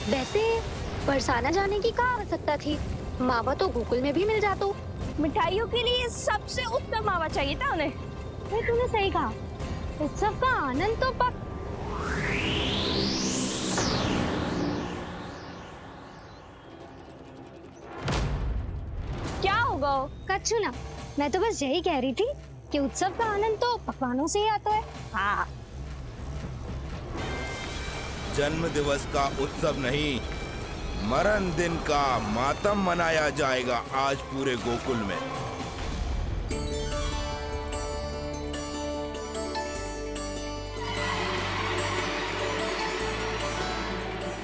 वैसे बरसाना जाने की क्या आवश्यकता थी? मावा तो गोकुल में भी मिल जातो। मिठाइयों के लिए सबसे उत्तम मावा चाहिए था उन्हें। तूने सही कहा। उत्सव का आनंद तो पक। क्या होगा? कच्छू ना, मैं तो बस यही कह रही थी कि उत्सव का आनंद तो पकवानों से ही आता है। हाँ। जन्म दिवस का उत्सव नहीं, मरण दिन का मातम मनाया जाएगा आज पूरे गोकुल में।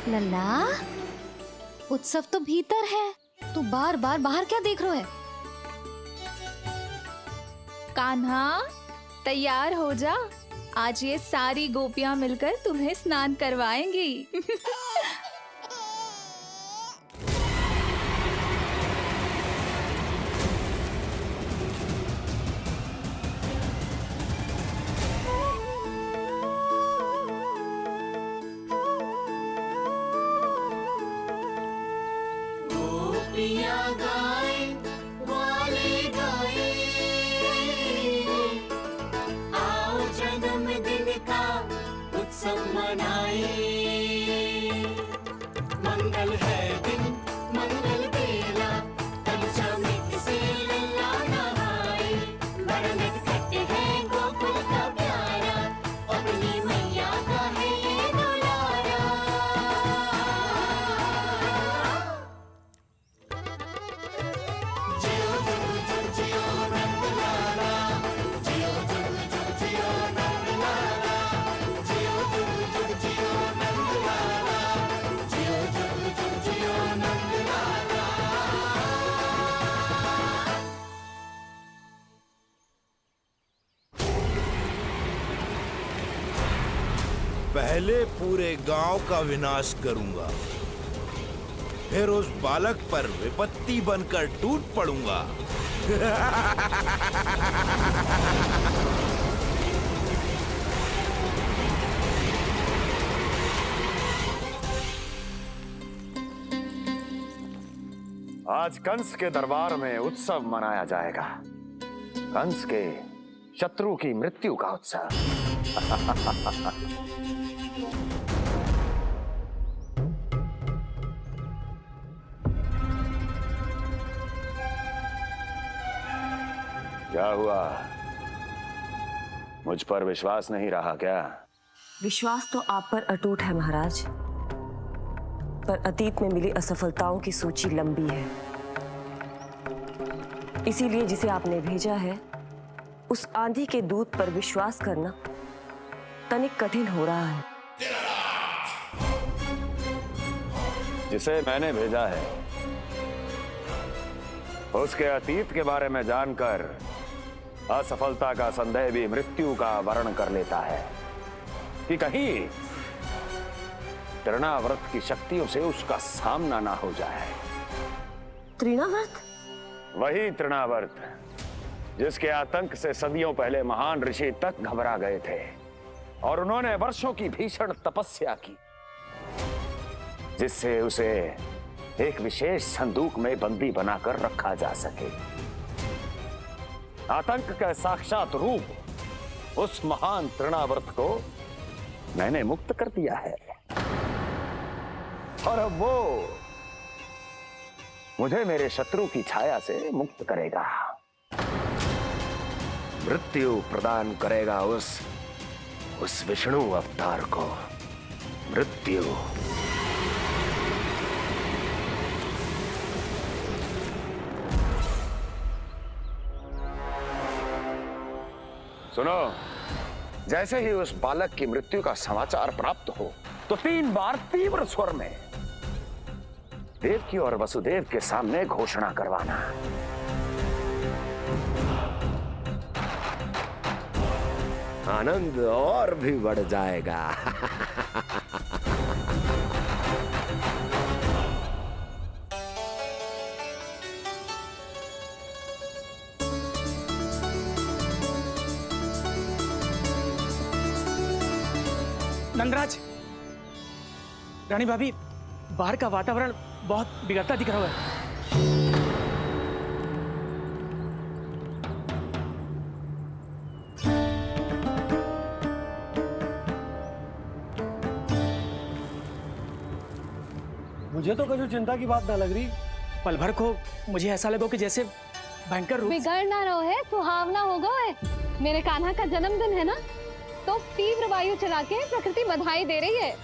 लल्ला, उत्सव तो भीतर है, तू बार बार बाहर क्या देख रहा है? कान्हा, तैयार हो जा। आज ये सारी गोपियां मिलकर तुम्हें स्नान करवाएंगी। पहले पूरे गांव का विनाश करूंगा, फिर उस बालक पर विपत्ति बनकर टूट पड़ूंगा। आज कंस के दरबार में उत्सव मनाया जाएगा। कंस के शत्रु की मृत्यु का उत्सव। क्या हुआ? मुझ पर विश्वास नहीं रहा क्या? विश्वास तो आप पर अटूट है महाराज, पर अतीत में मिली असफलताओं की सूची लंबी है। इसीलिए जिसे आपने भेजा है उस आंधी के दूत पर विश्वास करना तनिक कठिन हो रहा है। जिसे मैंने भेजा है उसके अतीत के बारे में जानकर असफलता का संदेह भी मृत्यु का वर्ण कर लेता है कि कहीं तृणाव्रत की शक्तियों से उसका सामना ना हो जाए। तृणाव्रत? वही तृणाव्रत जिसके आतंक से सदियों पहले महान ऋषि तक घबरा गए थे और उन्होंने वर्षों की भीषण तपस्या की, जिससे उसे एक विशेष संदूक में बंदी बनाकर रखा जा सके। आतंक का साक्षात रूप उस महान तृणाव्रत को मैंने मुक्त कर दिया है और अब वो मुझे मेरे शत्रु की छाया से मुक्त करेगा, मृत्यु प्रदान करेगा उस विष्णु अवतार को मृत्यु। सुनो, जैसे ही उस बालक की मृत्यु का समाचार प्राप्त हो तो 3 बार तीव्र स्वर में देवकी और वसुदेव के सामने घोषणा करवाना। आनंद और भी बढ़ जाएगा। नंदराज, रानी भाभी, बाहर का वातावरण बहुत बिगड़ता दिख रहा है। मुझे तो कुछ चिंता की बात ना लग रही। पल भर को मुझे ऐसा लगो कि जैसे भयंकर रूप बिगड़ ना रहो है, सुहावना होगा है। मेरे कान्हा का जन्मदिन है ना, तो तीव्र वायु चला के प्रकृति बधाई दे रही है।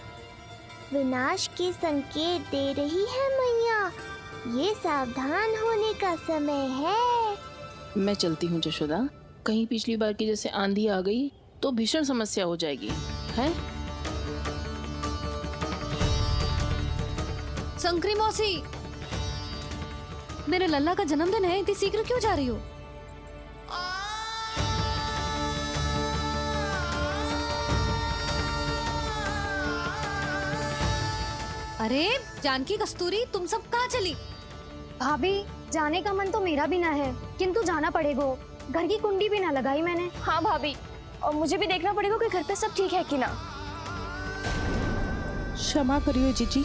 विनाश के संकेत दे रही है मैया। ये सावधान होने का समय है। मैं चलती हूँ जशोदा, कहीं पिछली बार की जैसे आंधी आ गई तो भीषण समस्या हो जाएगी, है? शंकरी मौसी, मेरे लल्ला का जन्मदिन है, इतनी शीघ्र क्यों जा रही हो? अरे जानकी, कस्तूरी, तुम सब कहाँ चली? भाभी, जाने का मन तो मेरा भी ना है, किंतु जाना पड़ेगा। घर की कुंडी भी ना लगाई मैंने। हाँ भाभी, और मुझे भी देखना पड़ेगा कि घर पे सब ठीक है कि ना। क्षमा करियो जीजी,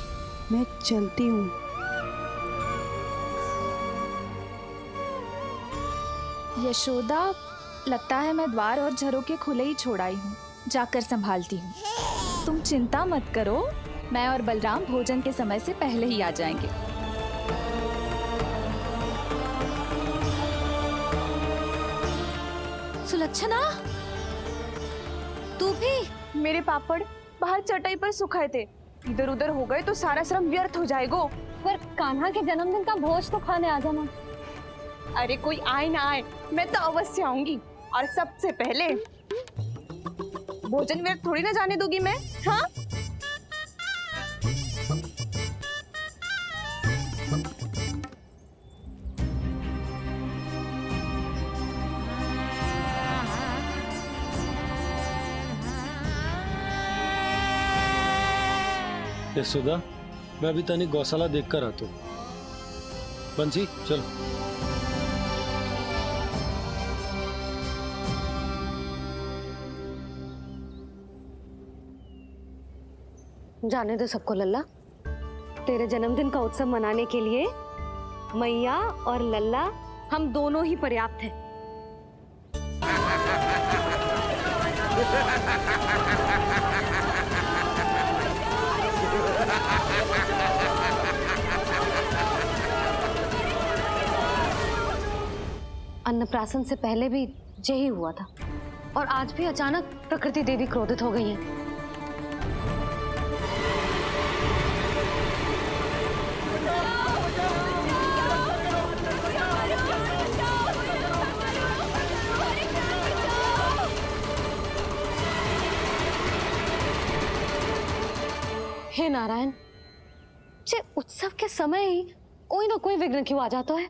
मैं चलती हूँ। यशोदा, लगता है मैं द्वार और झरोके खुले ही छोड़ आई हूँ, जाकर संभालती हूँ। तुम चिंता मत करो, मैं और बलराम भोजन के समय से पहले ही आ जाएंगे। सुलक्षणा, तू भी? मेरे पापड़ बाहर चटाई पर सुखाए थे, इधर उधर हो गए तो सारा श्रम व्यर्थ हो जाएगा। पर कान्हा के जन्मदिन का भोज तो खाने आ जाना। अरे कोई आए ना आए, मैं तो अवश्य आऊंगी, और सबसे पहले भोजन व्यर्थ थोड़ी ना जाने दूंगी मैं। हाँ, यशोदा, मैं अभी तनिक गौशाला देख कर आता हूँ। बंसी, चलो। जाने दो सबको लल्ला, तेरे जन्मदिन का उत्सव मनाने के लिए मैया और लल्ला हम दोनों ही पर्याप्त हैं। अन्नप्राशन से पहले भी यही हुआ था, और आज भी अचानक प्रकृति देवी क्रोधित हो गई है। हे नारायण, जे उत्सव के समय ही कोई ना कोई विघ्न क्यों आ जाता है?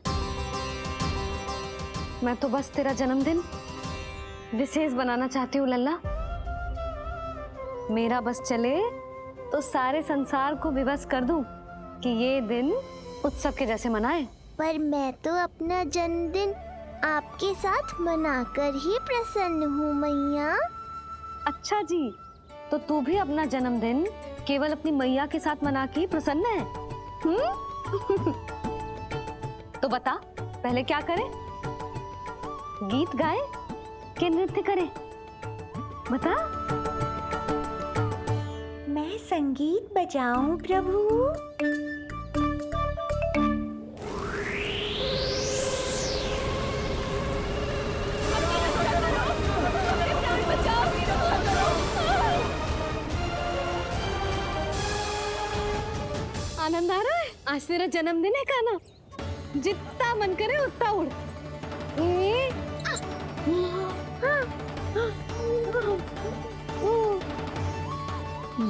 मैं तो बस तेरा जन्मदिन विशेष बनाना चाहती हूँ लल्ला। मेरा बस चले तो सारे संसार को विवश कर दूं कि ये दिन उत्सव के जैसे मनाए। पर मैं तो अपना जन्मदिन आपके साथ मनाकर ही प्रसन्न हूँ मैया। अच्छा जी, तो तू भी अपना जन्मदिन केवल अपनी मैया के साथ मना के ही प्रसन्न है? तो बता, पहले क्या करें? गीत गाए कि नृत्य करें? बता। मैं संगीत बजाऊं प्रभु? आनंद आ रहा है? आज तेरा जन्मदिन है कान्हा, जितना मन करे उतना उड़।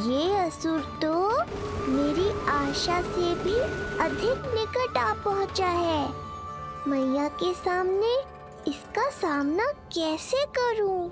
ये असुर तो मेरी आशा से भी अधिक निकट आ पहुंचा है। मैया के सामने इसका सामना कैसे करूं?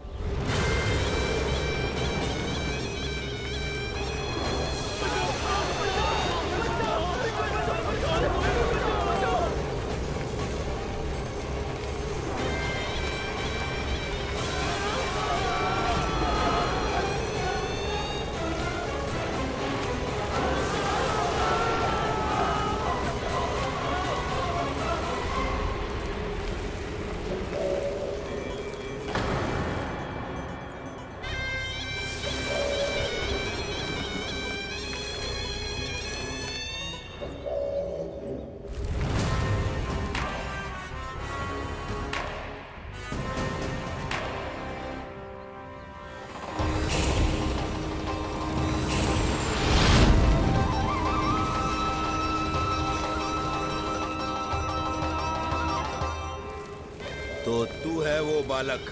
तो तू है वो बालक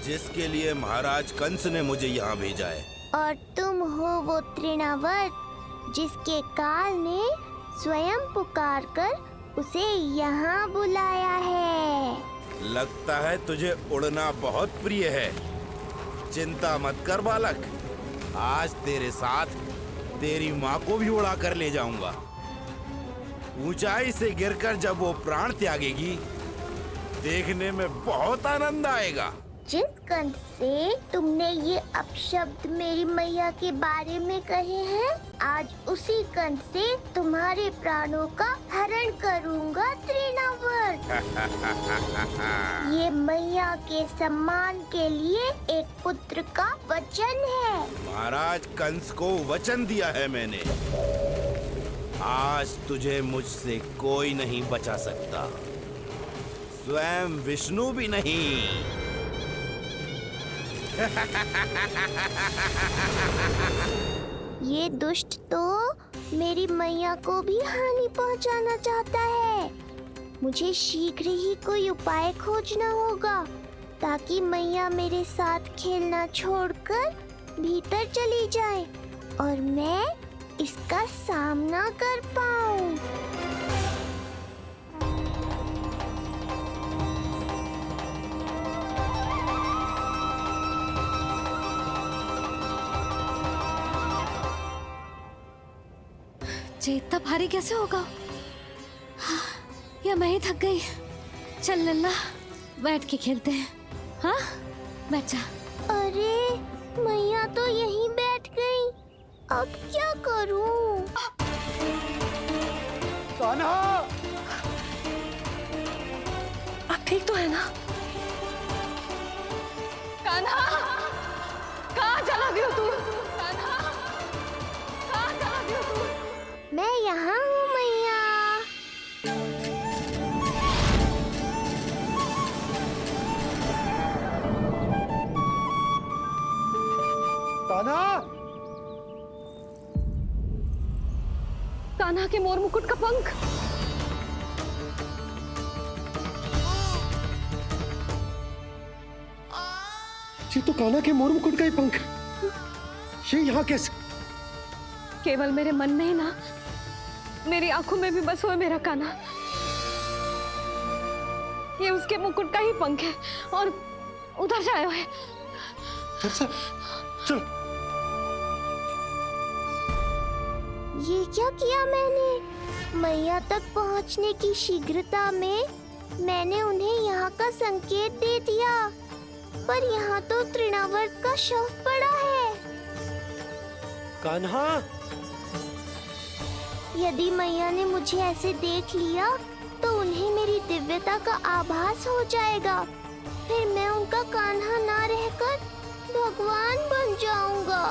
जिसके लिए महाराज कंस ने मुझे यहाँ भेजा है। और तुम हो वो तृणावर्त जिसके काल ने स्वयं पुकारकर उसे यहाँ बुलाया है। लगता है तुझे उड़ना बहुत प्रिय है। चिंता मत कर बालक, आज तेरे साथ तेरी माँ को भी उड़ा कर ले जाऊंगा। ऊंचाई से गिरकर जब वो प्राण त्यागेगी, देखने में बहुत आनंद आएगा। जिस कंठ से तुमने ये अपशब्द मेरी मैया के बारे में कहे हैं, आज उसी कंठ से तुम्हारे प्राणों का हरण करूंगा तृणावर्त। ये मैया के सम्मान के लिए एक पुत्र का वचन है। महाराज कंस को वचन दिया है मैंने। आज तुझे मुझसे कोई नहीं बचा सकता, स्वयं विष्णु भी नहीं। ये दुष्ट तो मेरी मैया को भी हानि पहुंचाना चाहता है। मुझे शीघ्र ही कोई उपाय खोजना होगा ताकि मैया मेरे साथ खेलना छोड़कर भीतर चली जाए और मैं इसका सामना कर पाऊं। ये इतना भारी कैसे होगा? हाँ, या मैं ही थक गई। चल लल्ला, बैठ के खेलते हैं। हाँ, बैठ जा। अरे मैया तो यहीं बैठ गई, अब क्या करूं? कान्हा! आप ठीक तो है ना? कान्हा, कहाँ चला गया तू? कान्हा, कहाँ चला गया तू? मैं यहाँ हूँ मैया। कान्हा! कान्हा के मोर मुकुट का पंख। ये तो कान्हा के मोर मुकुट का ही पंख। ये यहाँ कैसे? केवल मेरे मन में ही ना, मेरी आंखों में भी बस हुआ मेरा कान्हा। ये उसके मुकुट का ही पंख है और उधर से आया है। चलो। ये क्या किया मैंने? मैया तक पहुंचने की शीघ्रता में मैंने उन्हें यहाँ का संकेत दे दिया, पर यहाँ तो तृणावर्त का शव पड़ा है। कान्हा! यदि मैया ने मुझे ऐसे देख लिया तो उन्हें मेरी दिव्यता का आभास हो जाएगा। फिर मैं उनका कान्हा ना रहकर भगवान बन जाऊंगा।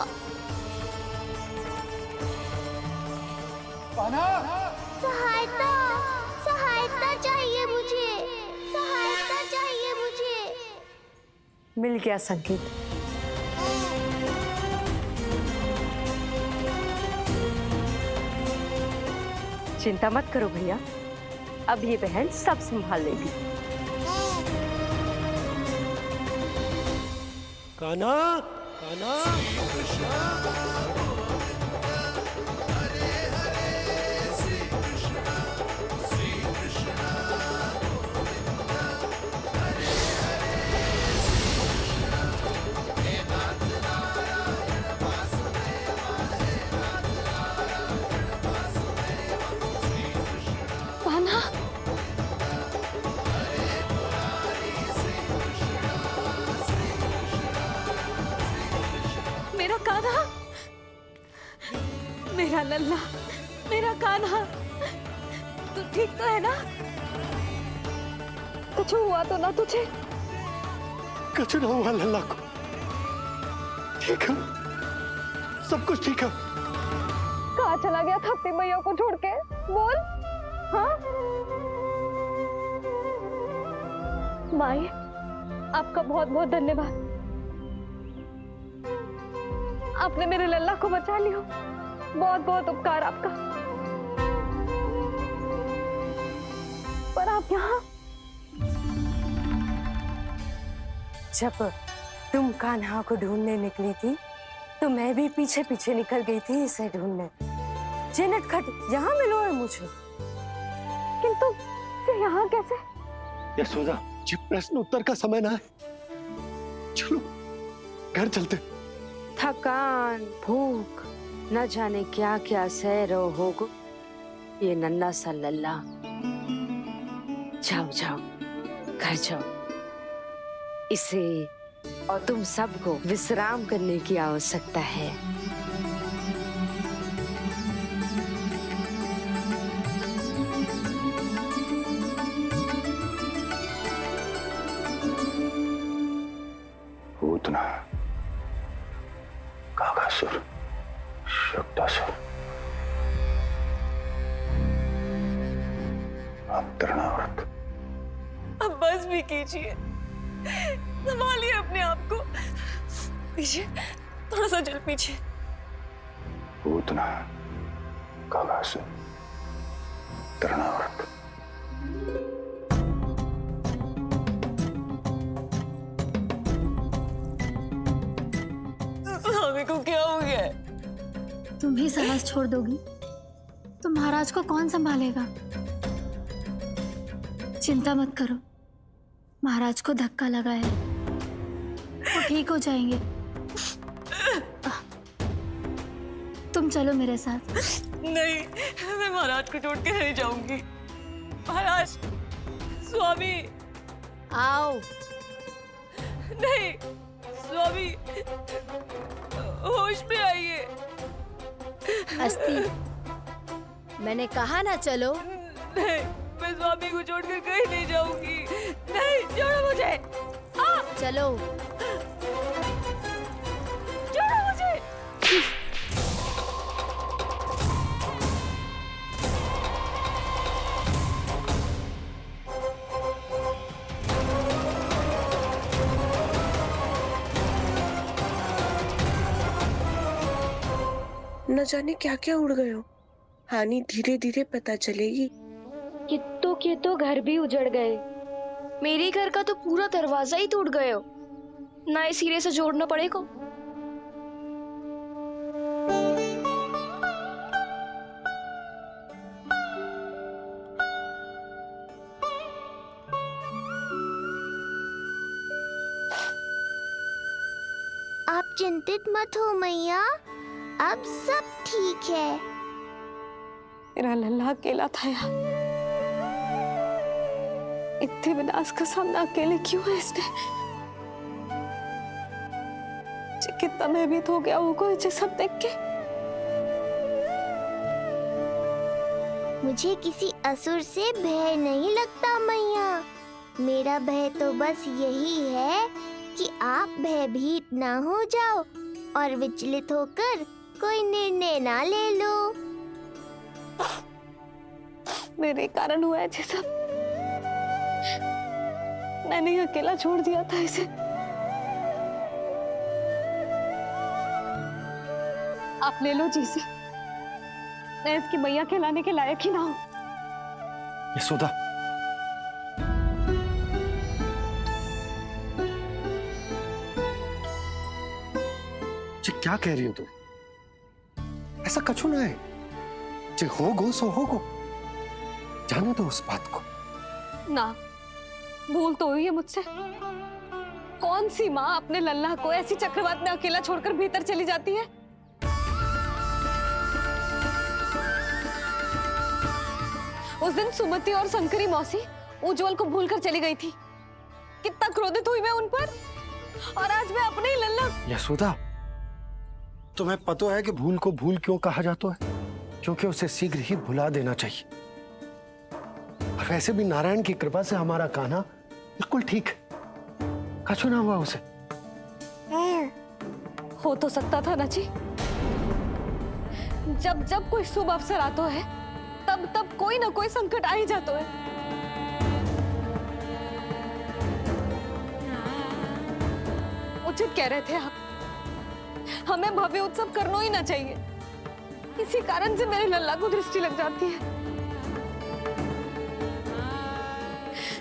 सहायता, सहायता चाहिए मुझे, सहायता चाहिए मुझे। मिल गया संकेत। चिंता मत करो भैया, अब ये बहन सब संभाल लेगी। कान्हा! कान्हा! कान्हा! मेरा कान्हा, मेरा लल्ला, मेरा कान्हा, तू ठीक तो है ना? कुछ हुआ तो ना तुझे? कुछ ना हुआ लल्ला को। ठीक है, सब कुछ ठीक है। कहाँ चला गया था अपनी मैया को छोड़ के? बोल। हाँ माई, आपका बहुत बहुत धन्यवाद। आपने मेरे लल्ला को बचा लिया, बहुत बहुत उपकार आपका। पर आप यहाँ जब तुम कान्हा को ढूंढने निकली थी तो मैं भी पीछे पीछे निकल गई थी इसे ढूंढने। जे नटखट यहाँ मिलो है मुझे। किंतु फिर यहाँ कैसे? यशोदा, ये प्रश्न उत्तर का समय ना है। चलो घर चलते। थकान, भूख, न जाने क्या क्या सह रहो होगो ये नन्ना सा लल्ला। जाओ जाओ घर जाओ। इसे और तुम सबको विश्राम करने की आवश्यकता है। पूतना, काकासुर, शुक्तासुर, अब तृणावर्त। अब बस भी कीजिए, संभालिए अपने आप को। पीछे, थोड़ा सा जल पीछे। पूतना, काकासुर, तृणावर्त। स्वामी को क्या हो गया है? तुम ही साहस छोड़ दोगी तो महाराज को कौन संभालेगा? चिंता मत करो, महाराज को धक्का लगा है, वो ठीक हो जाएंगे। तुम चलो मेरे साथ। नहीं, मैं महाराज को छोड़ के नहीं जाऊंगी। महाराज, स्वामी, आओ। नहीं, स्वामी, होश में आइए। अस्ति, मैंने कहा ना चलो। नहीं, मैं स्वामी को छोड़कर कहीं नहीं जाऊंगी। नहीं, छोड़ो मुझे। चलो। छोड़ो मुझे। न जाने क्या क्या उड़ गए हो। हानि धीरे धीरे पता चलेगी। कित्तों के तो घर भी उजड़ गए। मेरे घर का तो पूरा दरवाजा ही टूट गए हो। नए सिरे से जोड़ना पड़ेगा। आप चिंतित मत हो मैया, अब सब ठीक है। मेरा लल्ला अकेला था यार। इतने विनाश का सामना अकेले क्यों है इसने? कितना भयभीत हो गया होगा इसे सब देख के। मुझे किसी असुर से भय नहीं लगता मैया। मेरा भय तो बस यही है कि आप भयभीत ना हो जाओ और विचलित होकर कोई निर्णय ना ले लो। मेरे कारण हुआ है ये सब। मैंने ही अकेला छोड़ दिया था इसे। आप ले लो जीसी, मैं इसकी मैया खिलाने के लायक ही ना हूं। यशोदा, ये क्या कह रही हो तुम? ऐसा कछु ना है। जे होगो सो होगो। जाने दो उस बात को। ना, भूल तो हुई है मुझसे। कौन सी माँ अपने लल्ला को ऐसी चक्रवात में अकेला छोड़कर भीतर चली जाती है? उस दिन सुमति और शंकरी मौसी उज्जवल को भूलकर चली गई थी। कितना क्रोधित हुई मैं उन पर, और आज मैं अपने ही लल्ला। यशोदा, तुम्हें पता है कि भूल को भूल क्यों कहा जाता है? क्योंकि उसे शीघ्र ही भुला देना चाहिए। और वैसे भी नारायण की कृपा से हमारा कान्हा बिल्कुल ठीक है। कछु ना हुआ उसे। हो तो सकता था ना जी। जब जब कोई शुभ अवसर आता है तब तब कोई ना कोई संकट आ ही जाता है। उचित कह रहे थे आप, हमें भव्य उत्सव करना ही ना चाहिए। इसी कारण से मेरे लल्ला को दृष्टि लग जाती है।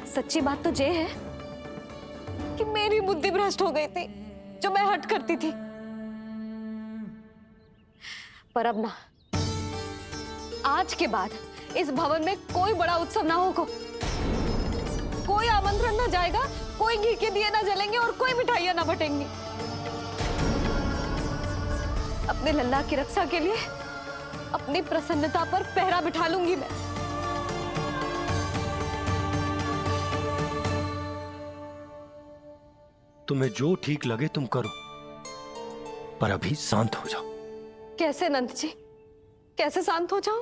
सच्ची बात तो ये है कि मेरी बुद्धि भ्रष्ट हो गई थी, जो मैं हट करती थी। पर अब ना, आज के बाद इस भवन में कोई बड़ा उत्सव ना होगा, कोई आमंत्रण ना जाएगा, कोई घी के दिए ना जलेंगे और कोई मिठाइयां ना बटेंगी। अपने लल्ला की रक्षा के लिए अपनी प्रसन्नता पर पहरा बिठा लूंगी मैं। तुम्हें जो ठीक लगे तुम करो, पर अभी शांत हो जाओ। कैसे नंद जी, कैसे शांत हो जाऊं?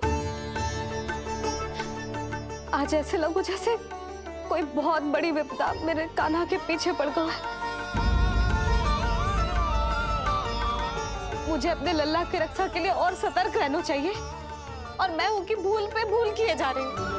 आज ऐसे लगो जैसे कोई बहुत बड़ी विपदा मेरे कान्हा के पीछे पड़ गया है। मुझे अपने लल्ला की रक्षा के लिए और सतर्क रहना चाहिए, और मैं उनकी भूल पे भूल किए जा रही हूँ।